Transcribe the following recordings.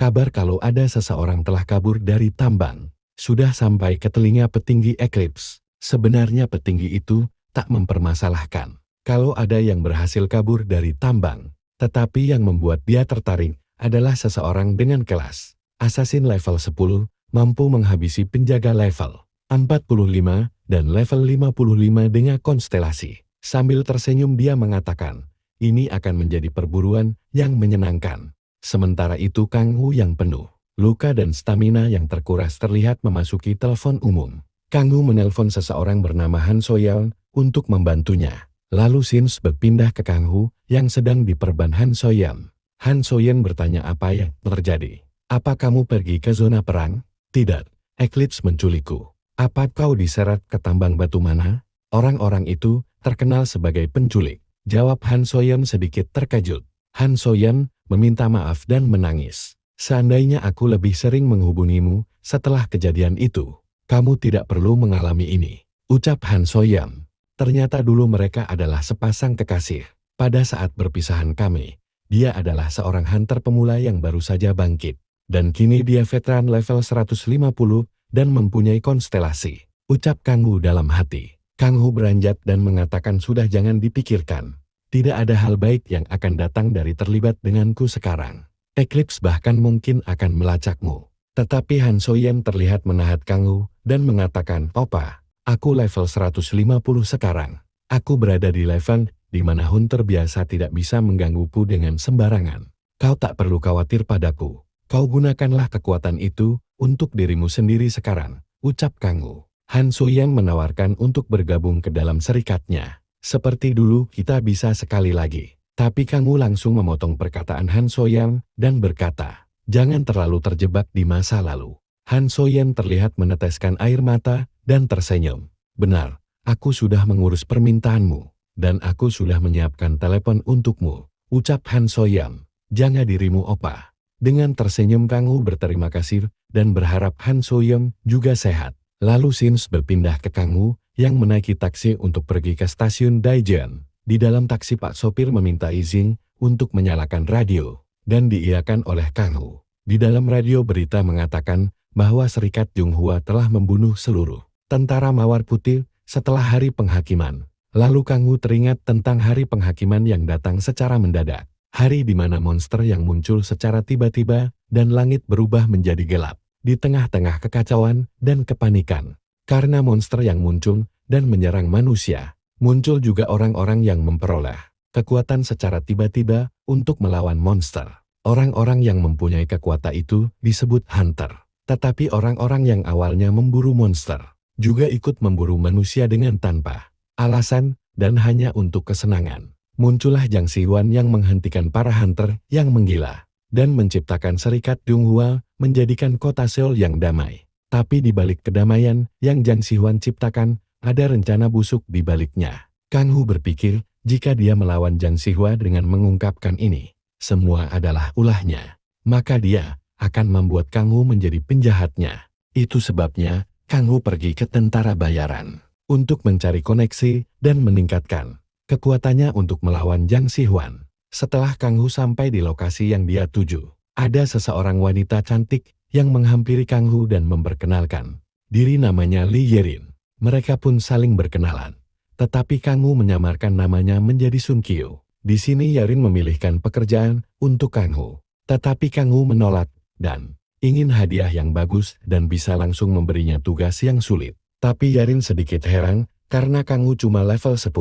Kabar kalau ada seseorang telah kabur dari tambang sudah sampai ke telinga petinggi Eclipse. Sebenarnya petinggi itu tak mempermasalahkan kalau ada yang berhasil kabur dari tambang, tetapi yang membuat dia tertarik adalah seseorang dengan kelas assassin level 10 mampu menghabisi penjaga level 45 dan level 55 dengan konstelasi. Sambil tersenyum dia mengatakan, ini akan menjadi perburuan yang menyenangkan. Sementara itu Kang Hu yang penuh luka dan stamina yang terkuras terlihat memasuki telepon umum. Kang Hu menelpon seseorang bernama Han Soyan untuk membantunya. Lalu Sins berpindah ke Kang Hu yang sedang diperban Han Soyan. Han Soyan bertanya apa yang terjadi. Apa kamu pergi ke zona perang? Tidak, Eclipse menculikku. Apa kau diseret ke tambang batu mana? Orang-orang itu terkenal sebagai penculik. Jawab Han Soyan sedikit terkejut. Han Soyan meminta maaf dan menangis. Seandainya aku lebih sering menghubungimu setelah kejadian itu, kamu tidak perlu mengalami ini. Ucap Han Soyan. Ternyata dulu mereka adalah sepasang kekasih. Pada saat perpisahan kami, dia adalah seorang hunter pemula yang baru saja bangkit. Dan kini dia veteran level 150 dan mempunyai konstelasi. Ucap Kang Hu dalam hati. Kang Hu beranjak dan mengatakan sudah jangan dipikirkan. Tidak ada hal baik yang akan datang dari terlibat denganku sekarang. Eclipse bahkan mungkin akan melacakmu. Tetapi Han Soyan terlihat menahan Kang Hu dan mengatakan, Opa, aku level 150 sekarang. Aku berada di level di mana hunter biasa tidak bisa menggangguku dengan sembarangan. Kau tak perlu khawatir padaku. Kau gunakanlah kekuatan itu untuk dirimu sendiri sekarang, ucap Kang Hu. Han Soyan menawarkan untuk bergabung ke dalam serikatnya. Seperti dulu kita bisa sekali lagi. Tapi Kang Hu langsung memotong perkataan Han Soyan dan berkata, jangan terlalu terjebak di masa lalu. Han Soyan terlihat meneteskan air mata dan tersenyum. Benar, aku sudah mengurus permintaanmu. Dan aku sudah menyiapkan telepon untukmu. Ucap Han Soyan, jaga dirimu opa. Dengan tersenyum Kang Hu berterima kasih dan berharap Han Soyan juga sehat. Lalu Sins berpindah ke Kang Hu yang menaiki taksi untuk pergi ke stasiun Daijian. Di dalam taksi Pak sopir meminta izin untuk menyalakan radio, dan diiyakan oleh Kang Hu. Di dalam radio berita mengatakan bahwa Serikat Junghua telah membunuh seluruh tentara Mawar Putih setelah hari penghakiman. Lalu Kang Hu teringat tentang hari penghakiman yang datang secara mendadak. Hari di mana monster yang muncul secara tiba-tiba dan langit berubah menjadi gelap. Di tengah-tengah kekacauan dan kepanikan. Karena monster yang muncul dan menyerang manusia, muncul juga orang-orang yang memperoleh kekuatan secara tiba-tiba untuk melawan monster. Orang-orang yang mempunyai kekuatan itu disebut hunter. Tetapi orang-orang yang awalnya memburu monster, juga ikut memburu manusia dengan tanpa alasan dan hanya untuk kesenangan. Muncullah Jiang Sihuan yang menghentikan para hunter yang menggila, dan menciptakan Serikat Junghua menjadikan kota Seoul yang damai. Tapi di balik kedamaian yang Jiang Sihuan ciptakan, ada rencana busuk di baliknya. Kang Hu berpikir, jika dia melawan Jiang Sihua dengan mengungkapkan ini, semua adalah ulahnya, maka dia akan membuat Kang Hu menjadi penjahatnya. Itu sebabnya, Kang Hu pergi ke tentara bayaran untuk mencari koneksi dan meningkatkan kekuatannya untuk melawan Jiang Sihuan. Setelah Kang Hu sampai di lokasi yang dia tuju, ada seseorang wanita cantik yang menghampiri Kang Hu dan memperkenalkan diri, namanya Li Yerin. Mereka pun saling berkenalan. Tetapi Kang Hu menyamarkan namanya menjadi Sun Qiu. Di sini Yerin memilihkan pekerjaan untuk Kang Hu. Tetapi Kang Hu menolak dan ingin hadiah yang bagus dan bisa langsung memberinya tugas yang sulit. Tapi Yerin sedikit heran karena Kang Hu cuma level 10.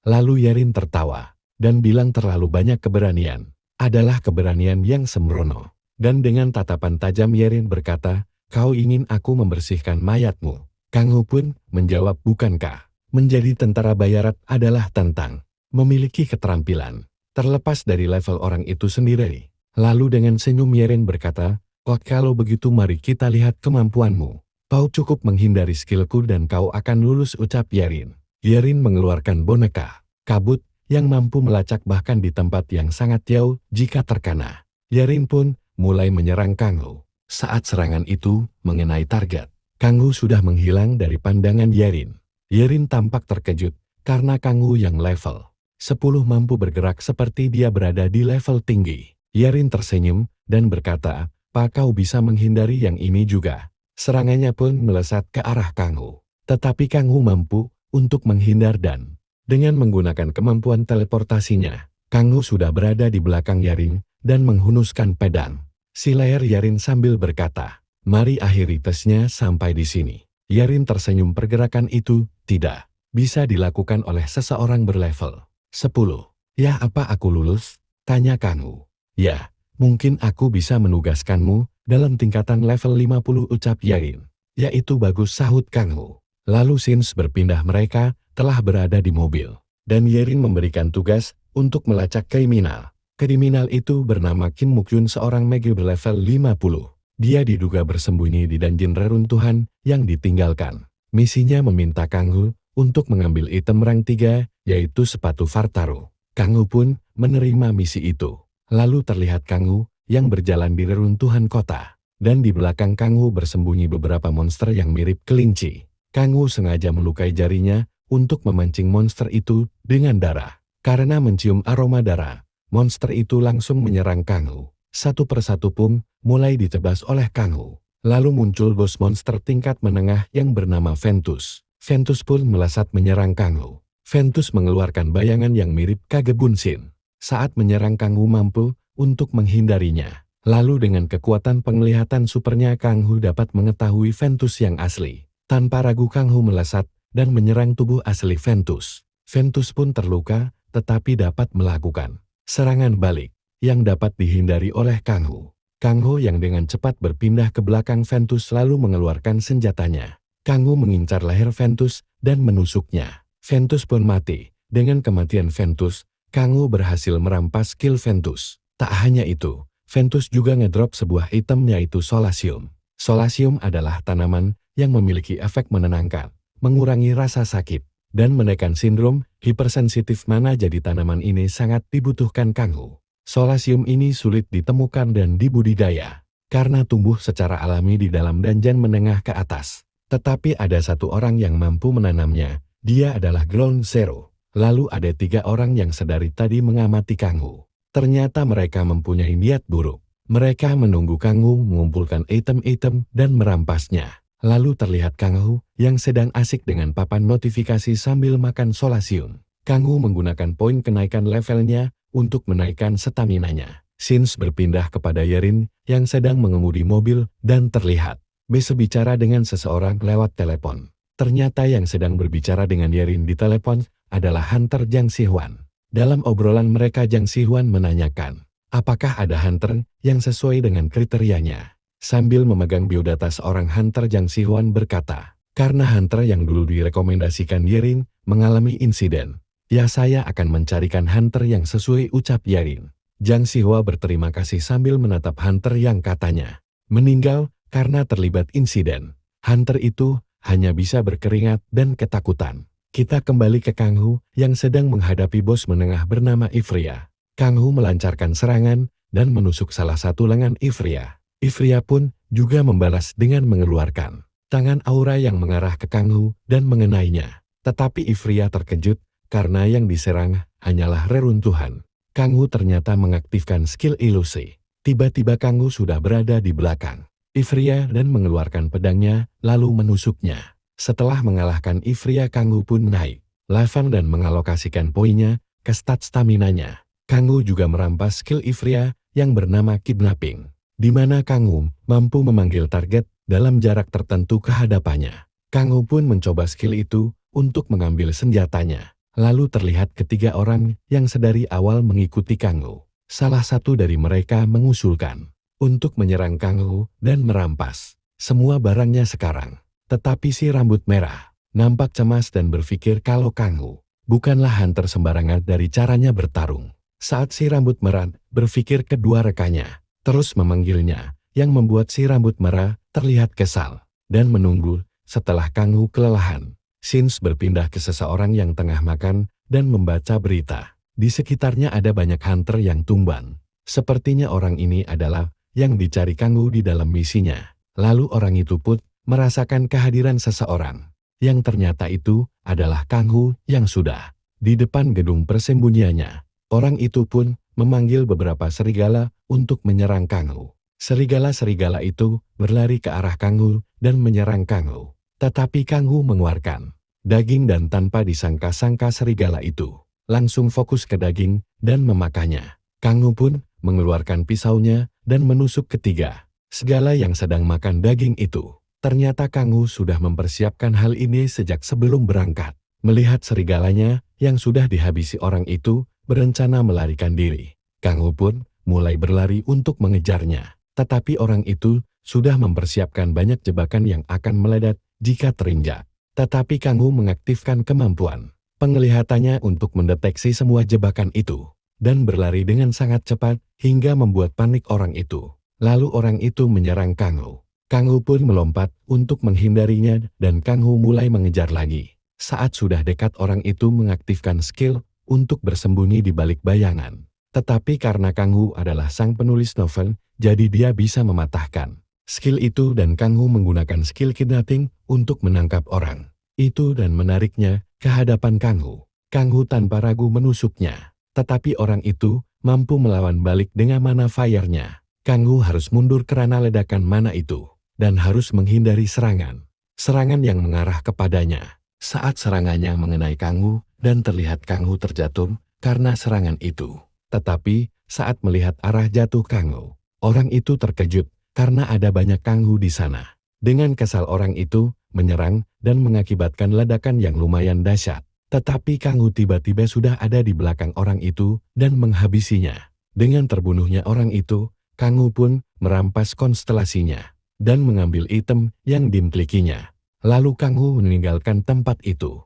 Lalu Yerin tertawa dan bilang terlalu banyak keberanian. Adalah keberanian yang sembrono. Dan dengan tatapan tajam Yerin berkata, kau ingin aku membersihkan mayatmu? Kang Hu pun menjawab, bukankah menjadi tentara bayaran adalah tentang memiliki keterampilan terlepas dari level orang itu sendiri. Lalu dengan senyum Yerin berkata, oh kalau begitu mari kita lihat kemampuanmu. Kau cukup menghindari skillku dan kau akan lulus, ucap Yerin. Yerin mengeluarkan boneka kabut yang mampu melacak bahkan di tempat yang sangat jauh jika terkena. Yerin pun mulai menyerang Kang Hu. Saat serangan itu mengenai target, Kang Hu sudah menghilang dari pandangan Yerin. Yerin tampak terkejut karena Kang Hu yang level 10 mampu bergerak seperti dia berada di level tinggi. Yerin tersenyum dan berkata, Apa kau bisa menghindari yang ini juga? Serangannya pun melesat ke arah Kang Hu. Tetapi Kang Hu mampu untuk menghindar dan dengan menggunakan kemampuan teleportasinya, Kang Hu sudah berada di belakang Yarin dan menghunuskan pedang. Si leher Yarin sambil berkata, "Mari akhiri tesnya sampai di sini." Yarin tersenyum, pergerakan itu tidak bisa dilakukan oleh seseorang berlevel 10. "Ya, apa aku lulus?" tanya Kang Hu. "Ya, mungkin aku bisa menugaskanmu dalam tingkatan level 50, ucap Yarin. "Yaitu bagus," sahut Kang Hu. Lalu Sins berpindah, mereka telah berada di mobil. Dan Yarin memberikan tugas untuk melacak kriminal. Kriminal itu bernama Kim Mukyun, seorang mage berlevel 50. Dia diduga bersembunyi di dungeon reruntuhan yang ditinggalkan. Misinya meminta Kang Hu untuk mengambil item rank 3, yaitu sepatu Vartaro. Kang Hu pun menerima misi itu. Lalu terlihat Kang Hu yang berjalan di reruntuhan kota. Dan di belakang Kang Hu bersembunyi beberapa monster yang mirip kelinci. Kang Hu sengaja melukai jarinya untuk memancing monster itu dengan darah. Karena mencium aroma darah, monster itu langsung menyerang Kang Hu. Satu persatu pun mulai ditebas oleh Kang Hu. Lalu muncul bos monster tingkat menengah yang bernama Ventus. Ventus pun melesat menyerang Kang Hu. Ventus mengeluarkan bayangan yang mirip Kage Bunshin. Saat menyerang, Kang Hu mampu untuk menghindarinya. Lalu dengan kekuatan penglihatan supernya, Kang Hu dapat mengetahui Ventus yang asli. Tanpa ragu, Kang Hu melesat dan menyerang tubuh asli Ventus. Ventus pun terluka, tetapi dapat melakukan serangan balik yang dapat dihindari oleh Kang Hu. Kang Hu yang dengan cepat berpindah ke belakang Ventus lalu mengeluarkan senjatanya. Kang Hu mengincar leher Ventus dan menusuknya. Ventus pun mati. Dengan kematian Ventus, Kang Hu berhasil merampas skill Ventus. Tak hanya itu, Ventus juga ngedrop sebuah item, yaitu Solasium. Solasium adalah tanaman yang memiliki efek menenangkan, mengurangi rasa sakit, dan menekan sindrom hipersensitif mana. Jadi tanaman ini sangat dibutuhkan Kang Hu. Solasium ini sulit ditemukan dan dibudidaya, karena tumbuh secara alami di dalam dungeon menengah ke atas. Tetapi ada satu orang yang mampu menanamnya, dia adalah Ground Zero. Lalu ada 3 orang yang sedari tadi mengamati Kang Hu. Ternyata mereka mempunyai niat buruk. Mereka menunggu Kang Hu mengumpulkan item-item dan merampasnya. Lalu terlihat Kang Hu yang sedang asik dengan papan notifikasi sambil makan Solasium. Kang Hu menggunakan poin kenaikan levelnya untuk menaikkan staminanya. Sins berpindah kepada Yarin yang sedang mengemudi mobil dan terlihat bisa bicara dengan seseorang lewat telepon. Ternyata yang sedang berbicara dengan Yarin di telepon adalah Hunter Jang Si-hwan. Dalam obrolan mereka, Jang Si-hwan menanyakan, apakah ada hunter yang sesuai dengan kriterianya. Sambil memegang biodata seorang hunter, Jang Si-hwan berkata, karena hunter yang dulu direkomendasikan Yarin mengalami insiden, ya saya akan mencarikan hunter yang sesuai, ucap Yarin. Jang Si-hwan berterima kasih sambil menatap hunter yang katanya meninggal karena terlibat insiden. Hunter itu hanya bisa berkeringat dan ketakutan. Kita kembali ke Kang Hu yang sedang menghadapi bos menengah bernama Ifria. Kang Hu melancarkan serangan dan menusuk salah satu lengan Ifria. Ifria pun juga membalas dengan mengeluarkan tangan aura yang mengarah ke Kang Hu dan mengenainya. Tetapi Ifria terkejut karena yang diserang hanyalah reruntuhan. Kang Hu ternyata mengaktifkan skill ilusi. Tiba-tiba Kang Hu sudah berada di belakang Ifria dan mengeluarkan pedangnya lalu menusuknya. Setelah mengalahkan Ifria, Kang Hu pun naik level dan mengalokasikan poinnya ke stat staminanya. Kang Hu juga merampas skill Ifria yang bernama Kidnapping, di mana Kang Hu mampu memanggil target dalam jarak tertentu ke hadapannya. Kang Hu pun mencoba skill itu untuk mengambil senjatanya. Lalu terlihat 3 orang yang sedari awal mengikuti Kang Hu. Salah satu dari mereka mengusulkan untuk menyerang Kang Hu dan merampas semua barangnya sekarang. Tetapi si rambut merah nampak cemas dan berpikir kalau Kang Hu bukanlah hunter sembarangan dari caranya bertarung. Saat si rambut merah berpikir, kedua rekannya terus memanggilnya, yang membuat si rambut merah terlihat kesal dan menunggu. Setelah Kang Hu kelelahan, Sins berpindah ke seseorang yang tengah makan dan membaca berita. Di sekitarnya ada banyak hunter yang tumbang. Sepertinya orang ini adalah yang dicari Kang Hu di dalam misinya. Lalu orang itu pun merasakan kehadiran seseorang, yang ternyata itu adalah Kang Hu yang sudah di depan gedung persembunyiannya. Orang itu pun memanggil beberapa serigala untuk menyerang Kang Hu. Serigala-serigala itu berlari ke arah Kang Hu dan menyerang Kang Hu. Tetapi Kang Hu mengeluarkan daging dan tanpa disangka-sangka serigala itu langsung fokus ke daging dan memakannya. Kang Hu pun mengeluarkan pisaunya dan menusuk ketiga segala yang sedang makan daging itu. Ternyata Kang Hu sudah mempersiapkan hal ini sejak sebelum berangkat. Melihat serigalanya yang sudah dihabisi orang itu berencana melarikan diri, Kang Hu pun mulai berlari untuk mengejarnya. Tetapi orang itu sudah mempersiapkan banyak jebakan yang akan meledak jika terinjak. Tetapi Kang Hu mengaktifkan kemampuan penglihatannya untuk mendeteksi semua jebakan itu dan berlari dengan sangat cepat hingga membuat panik orang itu. Lalu orang itu menyerang Kang Hu. Kang Hu pun melompat untuk menghindarinya dan Kang Hu mulai mengejar lagi. Saat sudah dekat, orang itu mengaktifkan skill untuk bersembunyi di balik bayangan. Tetapi karena Kang Hu adalah sang penulis novel, jadi dia bisa mematahkan skill itu dan Kang Hu menggunakan skill kidnapping untuk menangkap orang itu dan menariknya ke hadapan Kang Hu. Kang Hu tanpa ragu menusuknya, tetapi orang itu mampu melawan balik dengan mana fire-nya. Kang Hu harus mundur karena ledakan mana itu dan harus menghindari serangan yang mengarah kepadanya. Saat serangannya mengenai Kang Hu dan terlihat Kang Hu terjatuh karena serangan itu. Tetapi saat melihat arah jatuh Kang Hu, orang itu terkejut karena ada banyak Kang Hu di sana. Dengan kesal orang itu menyerang dan mengakibatkan ledakan yang lumayan dahsyat. Tetapi Kang Hu tiba-tiba sudah ada di belakang orang itu dan menghabisinya. Dengan terbunuhnya orang itu, Kang Hu pun merampas konstelasinya dan mengambil item yang dimilikinya. Lalu Kang Hu meninggalkan tempat itu.